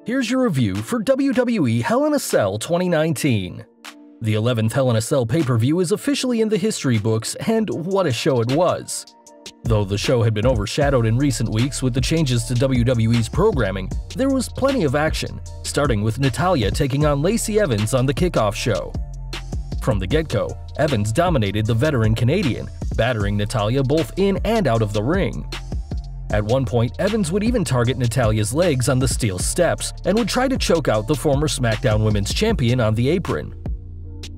Here's your review for WWE Hell in a Cell 2019. The 11th Hell in a Cell pay-per-view is officially in the history books, and what a show it was. Though the show had been overshadowed in recent weeks with the changes to WWE's programming, there was plenty of action, starting with Natalya taking on Lacey Evans on the kickoff show. From the get-go, Evans dominated the veteran Canadian, battering Natalya both in and out of the ring. At one point, Evans would even target Natalya's legs on the steel steps and would try to choke out the former SmackDown Women's Champion on the apron.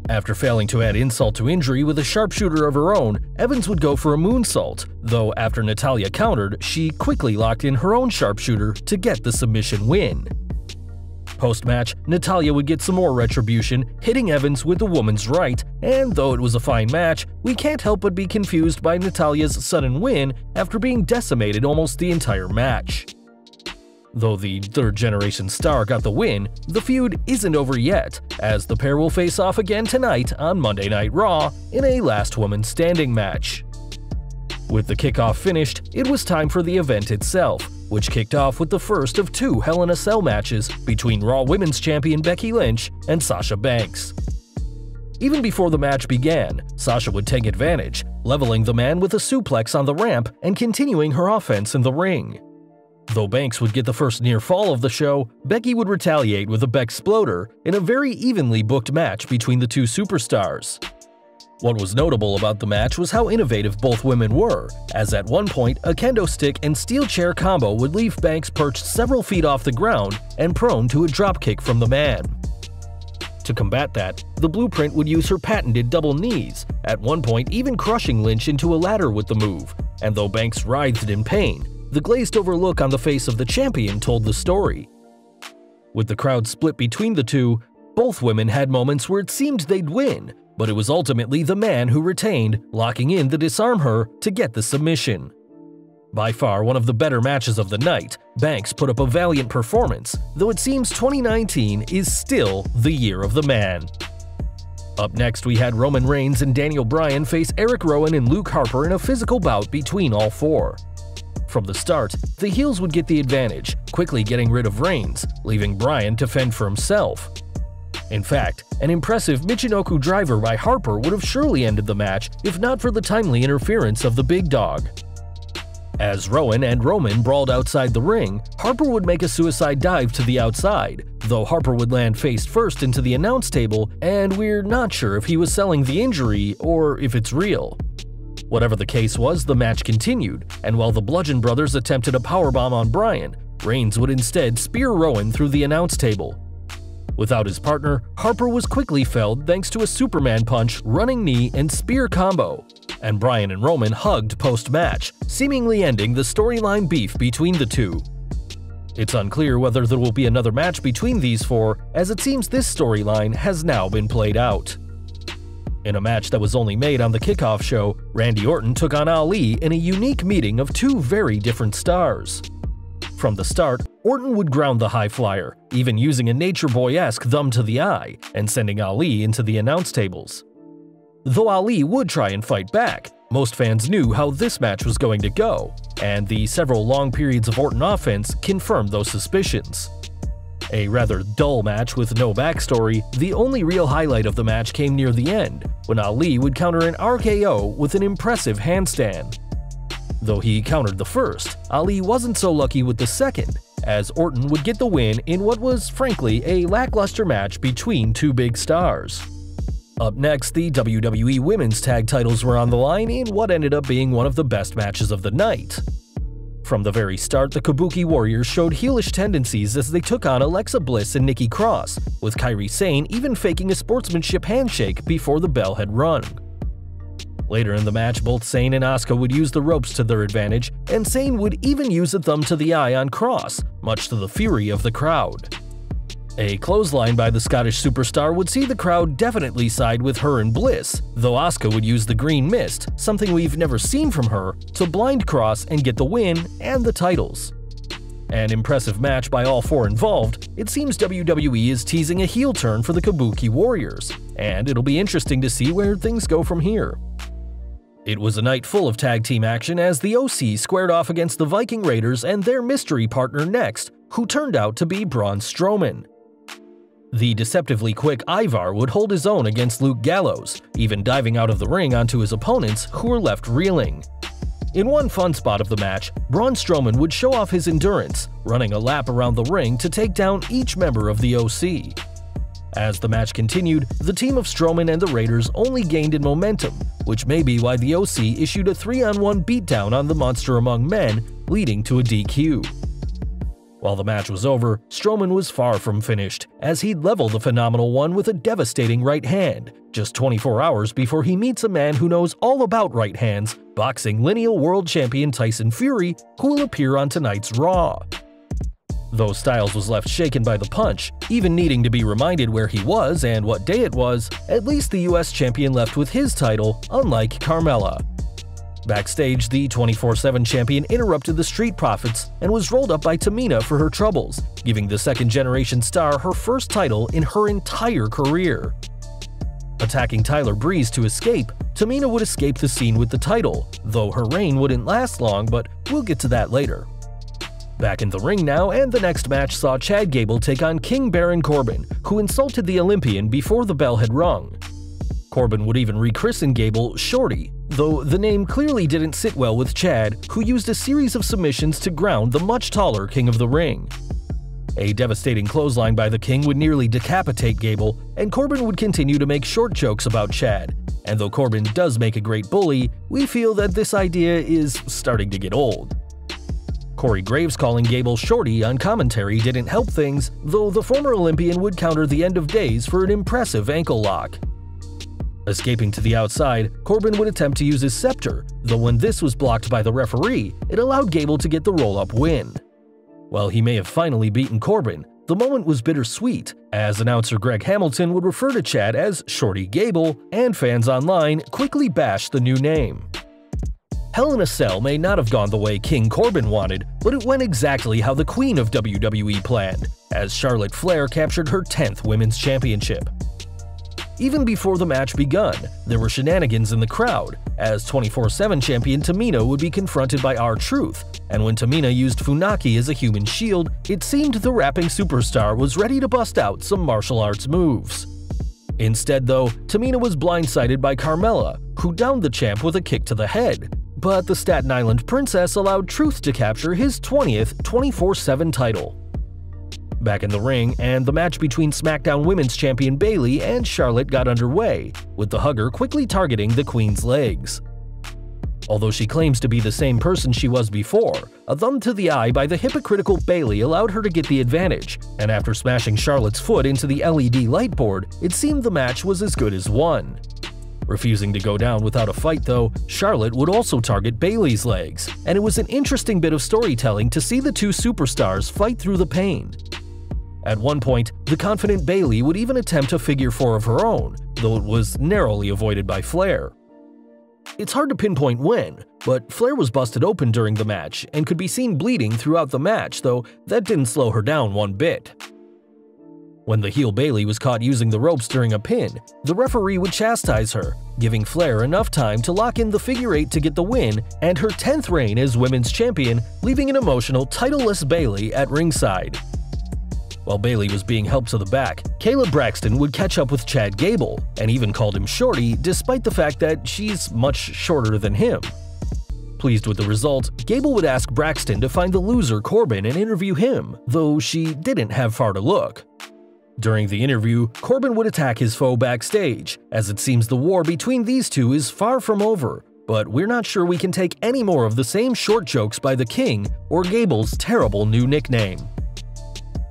After failing to add insult to injury with a sharpshooter of her own, Evans would go for a moonsault, though after Natalya countered, she quickly locked in her own sharpshooter to get the submission win. Post-match, Natalya would get some more retribution, hitting Evans with the woman's right, and though it was a fine match, we can't help but be confused by Natalya's sudden win after being decimated almost the entire match. Though the third-generation star got the win, the feud isn't over yet, as the pair will face off again tonight on Monday Night Raw in a last woman standing match. With the kickoff finished, it was time for the event itself, which kicked off with the first of two Hell in a Cell matches between Raw Women's Champion Becky Lynch and Sasha Banks. Even before the match began, Sasha would take advantage, leveling the man with a suplex on the ramp and continuing her offense in the ring. Though Banks would get the first near fall of the show, Becky would retaliate with a Bexploder in a very evenly booked match between the two superstars. What was notable about the match was how innovative both women were, as at one point a kendo stick and steel chair combo would leave Banks perched several feet off the ground and prone to a dropkick from the man. To combat that, the Blueprint would use her patented double knees, at one point even crushing Lynch into a ladder with the move, and though Banks writhed in pain, the glazed-over look on the face of the champion told the story. With the crowd split between the two, both women had moments where it seemed they'd win, but it was ultimately the man who retained, locking in the Disarm Her to get the submission. By far one of the better matches of the night, Banks put up a valiant performance, though it seems 2019 is still the year of the man. Up next, we had Roman Reigns and Daniel Bryan face Eric Rowan and Luke Harper in a physical bout between all four. From the start, the heels would get the advantage, quickly getting rid of Reigns, leaving Bryan to fend for himself. In fact, an impressive Michinoku driver by Harper would have surely ended the match if not for the timely interference of the big dog. As Rowan and Roman brawled outside the ring, Harper would make a suicide dive to the outside, though Harper would land face first into the announce table, and we're not sure if he was selling the injury or if it's real. Whatever the case was, the match continued, and while the Bludgeon Brothers attempted a powerbomb on Bryan, Reigns would instead spear Rowan through the announce table. Without his partner, Harper was quickly felled thanks to a Superman punch, running knee, and spear combo, and Bryan and Roman hugged post-match, seemingly ending the storyline beef between the two. It's unclear whether there will be another match between these four, as it seems this storyline has now been played out. In a match that was only made on the kickoff show, Randy Orton took on Ali in a unique meeting of two very different stars. From the start, Orton would ground the high flyer, even using a Nature Boy-esque thumb to the eye, and sending Ali into the announce tables. Though Ali would try and fight back, most fans knew how this match was going to go, and the several long periods of Orton offense confirmed those suspicions. A rather dull match with no backstory, the only real highlight of the match came near the end, when Ali would counter an RKO with an impressive handstand. Though he countered the first, Ali wasn't so lucky with the second, as Orton would get the win in what was, frankly, a lackluster match between two big stars. Up next, the WWE Women's Tag Titles were on the line in what ended up being one of the best matches of the night. From the very start, the Kabuki Warriors showed heelish tendencies as they took on Alexa Bliss and Nikki Cross, with Kairi Sane even faking a sportsmanship handshake before the bell had rung. Later in the match, both Sane and Asuka would use the ropes to their advantage, and Sane would even use a thumb to the eye on Cross, much to the fury of the crowd. A clothesline by the Scottish superstar would see the crowd definitely side with her and Bliss, though Asuka would use the green mist, something we've never seen from her, to blind Cross and get the win and the titles. An impressive match by all four involved, it seems WWE is teasing a heel turn for the Kabuki Warriors, and it'll be interesting to see where things go from here. It was a night full of tag team action as the OC squared off against the Viking Raiders and their mystery partner next, who turned out to be Braun Strowman. The deceptively quick Ivar would hold his own against Luke Gallows, even diving out of the ring onto his opponents, who were left reeling. In one fun spot of the match, Braun Strowman would show off his endurance, running a lap around the ring to take down each member of the OC. As the match continued, the team of Strowman and the Raiders only gained in momentum, which may be why the OC issued a 3-on-1 beatdown on the Monster Among Men, leading to a DQ. While the match was over, Strowman was far from finished, as he'd level the Phenomenal One with a devastating right hand, just 24 hours before he meets a man who knows all about right hands, boxing lineal world champion Tyson Fury, who will appear on tonight's Raw. Though Styles was left shaken by the punch, even needing to be reminded where he was and what day it was, at least the US champion left with his title, unlike Carmella. Backstage, the 24/7 champion interrupted the Street Profits and was rolled up by Tamina for her troubles, giving the second-generation star her first title in her entire career. Attacking Tyler Breeze to escape, Tamina would escape the scene with the title, though her reign wouldn't last long, but we'll get to that later. Back in the ring now, and the next match saw Chad Gable take on King Baron Corbin, who insulted the Olympian before the bell had rung. Corbin would even rechristen Gable Shorty, though the name clearly didn't sit well with Chad, who used a series of submissions to ground the much taller King of the Ring. A devastating clothesline by the King would nearly decapitate Gable, and Corbin would continue to make short jokes about Chad. And though Corbin does make a great bully, we feel that this idea is starting to get old. Corey Graves calling Gable Shorty on commentary didn't help things, though the former Olympian would counter the End of Days for an impressive ankle lock. Escaping to the outside, Corbin would attempt to use his scepter, though when this was blocked by the referee, it allowed Gable to get the roll-up win. While he may have finally beaten Corbin, the moment was bittersweet, as announcer Greg Hamilton would refer to Chad as Shorty Gable, and fans online quickly bashed the new name. Hell in a Cell may not have gone the way King Corbin wanted, but it went exactly how the Queen of WWE planned, as Charlotte Flair captured her 10th Women's Championship. Even before the match begun, there were shenanigans in the crowd, as 24/7 champion Tamina would be confronted by R-Truth, and when Tamina used Funaki as a human shield, it seemed the rapping superstar was ready to bust out some martial arts moves. Instead though, Tamina was blindsided by Carmella, who downed the champ with a kick to the head, but the Staten Island Princess allowed Truth to capture his 20th 24/7 title. Back in the ring, and the match between SmackDown Women's Champion Bayley and Charlotte got underway, with the hugger quickly targeting the Queen's legs. Although she claims to be the same person she was before, a thumb to the eye by the hypocritical Bayley allowed her to get the advantage, and after smashing Charlotte's foot into the LED light board, it seemed the match was as good as won. Refusing to go down without a fight though, Charlotte would also target Bayley's legs, and it was an interesting bit of storytelling to see the two superstars fight through the pain. At one point, the confident Bayley would even attempt a figure four of her own, though it was narrowly avoided by Flair. It's hard to pinpoint when, but Flair was busted open during the match and could be seen bleeding throughout the match, though that didn't slow her down one bit. When the heel Bayley was caught using the ropes during a pin, the referee would chastise her, giving Flair enough time to lock in the figure eight to get the win and her 10th reign as Women's Champion, leaving an emotional, titleless Bayley at ringside. While Bayley was being helped to the back, Kayla Braxton would catch up with Chad Gable, and even called him Shorty despite the fact that she's much shorter than him. Pleased with the result, Gable would ask Braxton to find the loser Corbin and interview him, though she didn't have far to look. During the interview, Corbin would attack his foe backstage, as it seems the war between these two is far from over, but we're not sure we can take any more of the same short jokes by the King or Gable's terrible new nickname.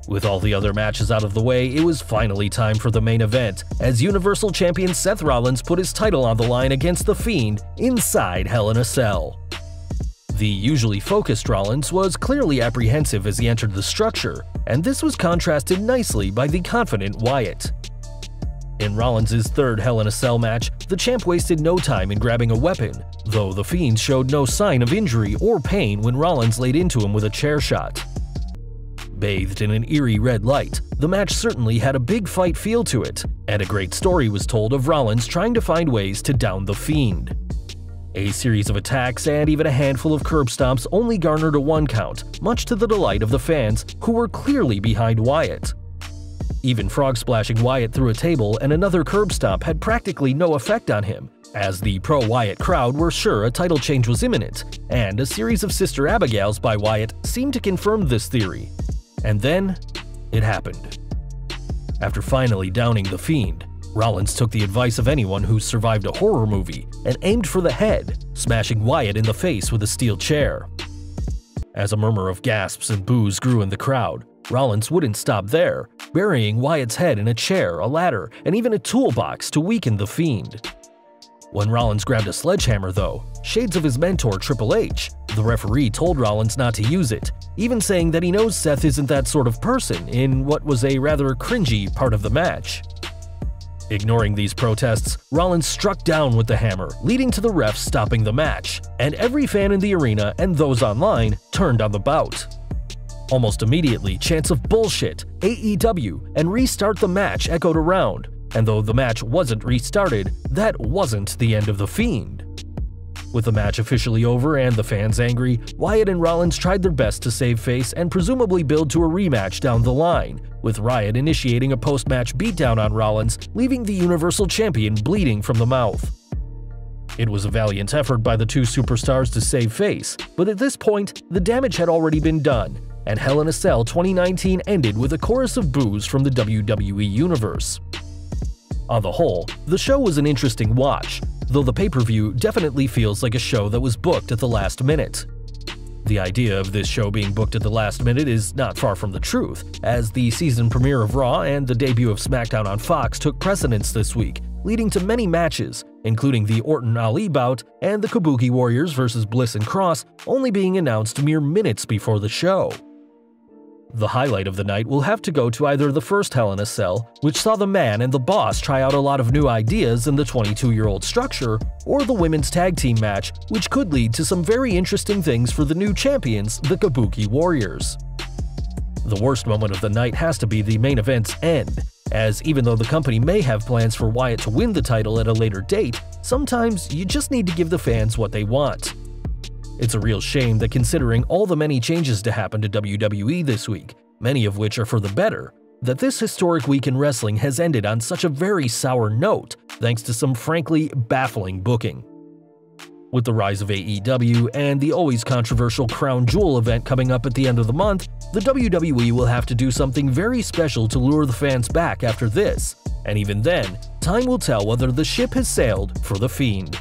With all the other matches out of the way, it was finally time for the main event, as Universal Champion Seth Rollins put his title on the line against The Fiend inside Hell in a Cell. The usually focused Rollins was clearly apprehensive as he entered the structure, and this was contrasted nicely by the confident Wyatt. In Rollins' third Hell in a Cell match, the champ wasted no time in grabbing a weapon, though The Fiend showed no sign of injury or pain when Rollins laid into him with a chair shot. Bathed in an eerie red light, the match certainly had a big fight feel to it, and a great story was told of Rollins trying to find ways to down The Fiend. A series of attacks and even a handful of curb stomps only garnered a 1 count, much to the delight of the fans who were clearly behind Wyatt. Even frog splashing Wyatt through a table and another curb stomp had practically no effect on him, as the pro-Wyatt crowd were sure a title change was imminent, and a series of Sister Abigails by Wyatt seemed to confirm this theory. And then, it happened. After finally downing the Fiend, Rollins took the advice of anyone who's survived a horror movie and aimed for the head, smashing Wyatt in the face with a steel chair. As a murmur of gasps and boos grew in the crowd, Rollins wouldn't stop there, burying Wyatt's head in a chair, a ladder, and even a toolbox to weaken the Fiend. When Rollins grabbed a sledgehammer, though, shades of his mentor Triple H, the referee told Rollins not to use it, even saying that he knows Seth isn't that sort of person in what was a rather cringy part of the match. Ignoring these protests, Rollins struck down with the hammer, leading to the refs stopping the match, and every fan in the arena and those online turned on the bout. Almost immediately, chants of "bullshit," "AEW," and "restart the match" echoed around, and though the match wasn't restarted, that wasn't the end of the Fiend. With the match officially over and the fans angry, Wyatt and Rollins tried their best to save face and presumably build to a rematch down the line, with Wyatt initiating a post-match beatdown on Rollins, leaving the Universal Champion bleeding from the mouth. It was a valiant effort by the two superstars to save face, but at this point, the damage had already been done, and Hell in a Cell 2019 ended with a chorus of boos from the WWE Universe. On the whole, the show was an interesting watch, though the pay-per-view definitely feels like a show that was booked at the last minute. The idea of this show being booked at the last minute is not far from the truth, as the season premiere of Raw and the debut of SmackDown on Fox took precedence this week, leading to many matches, including the Orton-Ali bout and the Kabuki Warriors vs. Bliss and Cross only being announced mere minutes before the show. The highlight of the night will have to go to either the first Hell in a Cell, which saw the Man and the Boss try out a lot of new ideas in the 22-year-old structure, or the women's tag team match, which could lead to some very interesting things for the new champions, the Kabuki Warriors. The worst moment of the night has to be the main event's end, as even though the company may have plans for Wyatt to win the title at a later date, sometimes you just need to give the fans what they want. It's a real shame that considering all the many changes to happen to WWE this week, many of which are for the better, that this historic week in wrestling has ended on such a very sour note thanks to some frankly baffling booking. With the rise of AEW and the always controversial Crown Jewel event coming up at the end of the month, the WWE will have to do something very special to lure the fans back after this, and even then, time will tell whether the ship has sailed for the Fiend.